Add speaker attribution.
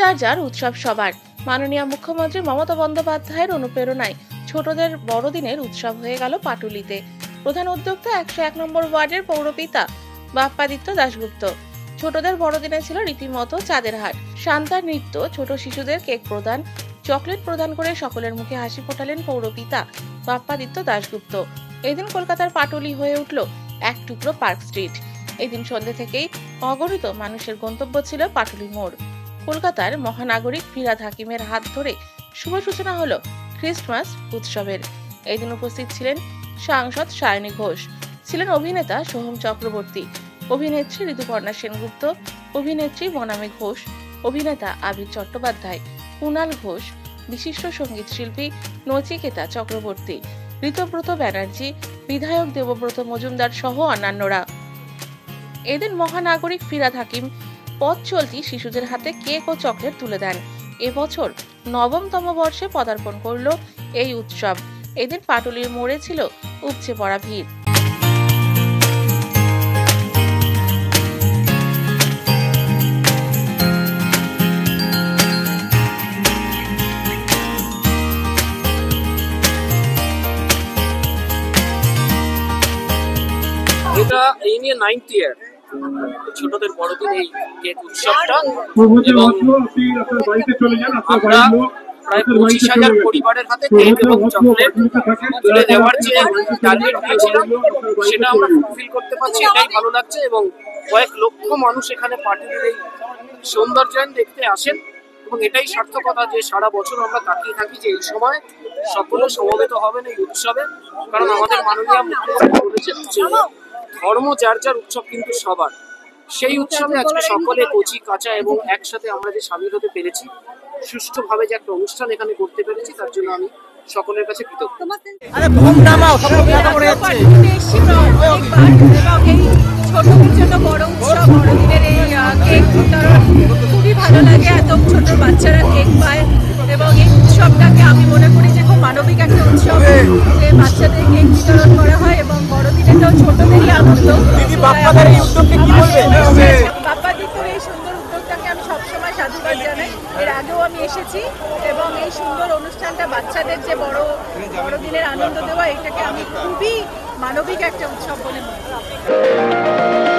Speaker 1: যার যার উৎসব সবার। মাননীয় মুখ্যমন্ত্রী মমতা বন্দ্যোপাধ্যায়ের অনুপ্রেরণায় ছোটদের বড়দিনের উৎসব হয়ে গেল পাটুলিতে। প্রধান উদ্যোক্তা 101 নম্বর ওয়ার্ডের পৌরপিতা বাপ্পাদিত্য দাশগুপ্ত। ছোটদের বড়দিনে ছিল রীতিমতো চাঁদের হাট। শান্তা নৃত্য, ছোট শিশুদের কেক প্রদান, চকলেট প্রদান করে সকলের মুখে হাসি ফোটালেন পৌরপিতা বাপ্পাদিত্য দাশগুপ্ত। এদিন কলকাতার পাটুলি হয়ে উঠল এক টুকরো পার্ক স্ট্রিট। এদিন সন্ধ্যে থেকেই অগণিত মানুষের গন্তব্য ছিল পাটুলি মোড়। কলকাতার মহানাগরিক ফিরহাদ হাকিমের হাত ধরে শুভ সূচনা হলো ক্রিসমাস উৎসবের। এদিন উপস্থিত ছিলেন সাংসদ সায়নী ঘোষ, ছিলেন অভিনেতা সোহম চক্রবর্তী, অভিনেত্রী ঋতুপর্ণা সেনগুপ্ত, অভিনেত্রী বনামী ঘোষ, অভিনেতা আবির চট্টোপাধ্যায়, কুণাল ঘোষ, বিশিষ্ট সঙ্গীত শিল্পী নচিকেতা চক্রবর্তী, ঋতব্রত ব্যানার্জি, বিধায়ক দেবব্রত মজুমদার সহ অন্যান্যরা। এদিন মহানাগরিক ফিরহাদ হাকিম পথ চলতি শিশুদের হাতে কেক ও চকলেট তুলে দেন। এবছর 9তম বর্ষে পদার্পণ করল এই উৎসব। এদিন পাটুলির মোড়ে ছিল উপচে পড়া ভিড়।
Speaker 2: এটা এই নিয়ে 9th ইয়ার ছোটদের বড়দিন এই কেক উৎসবটা, এবং আমরা প্রায় 25,000 পরিবারের হাতে কেক এবং চকলেট তুলে দেওয়ার যে টার্গেট দিয়েছিলাম সেটা আমরা ফুলফিল করতে পারছি, এটাই ভালো লাগছে। এবং কয়েক লক্ষ মানুষ এখানে পাটুলির এই সৌন্দর্যায়ন দেখতে আসেন, এবং এটাই সার্থকতা যে সারা বছর আমরা তাকিয়ে থাকি যে এই সময় সকলে সমবেত হবেন এই উৎসবে। কারণ আমাদের মাননীয় মুখ্যমন্ত্রী বলেছেন যে ধর্ম যার যার, উৎসব কিন্তু সবার। সেই উৎসবে আজকে সকলে কচি কাঁচা এবং একসাথে আমরা যে সামিল হতে পেরেছি, সুষ্ঠুভাবে যে একটা অনুষ্ঠান এখানে করতে পেরেছি, তার জন্য আমি সকলের কাছে কৃতজ্ঞ।
Speaker 3: খুবই ভালো লাগে, এত ছোট বাচ্চারা কেক পায় এবং এই উৎসবটাকে আমি মনে করি যে খুব মানবিক একটা উৎসব, যে বাচ্চাদের কেক বিতরণ করা হয় এবং বড়দিনেরটাও ছোটদেরই আনন্দ। বাপ্পাদিত্যর এই সুন্দর উদ্যোগটাকে আমি সবসময় সাধুবাদ জানাই। এর আগেও আমি এসেছি এবং এই সুন্দর অনুষ্ঠানটা বাচ্চাদের যে বড়দিনের আনন্দ দেওয়া, এটাকে আমি খুবই মানবিক একটা উৎসব বলে মনে করি।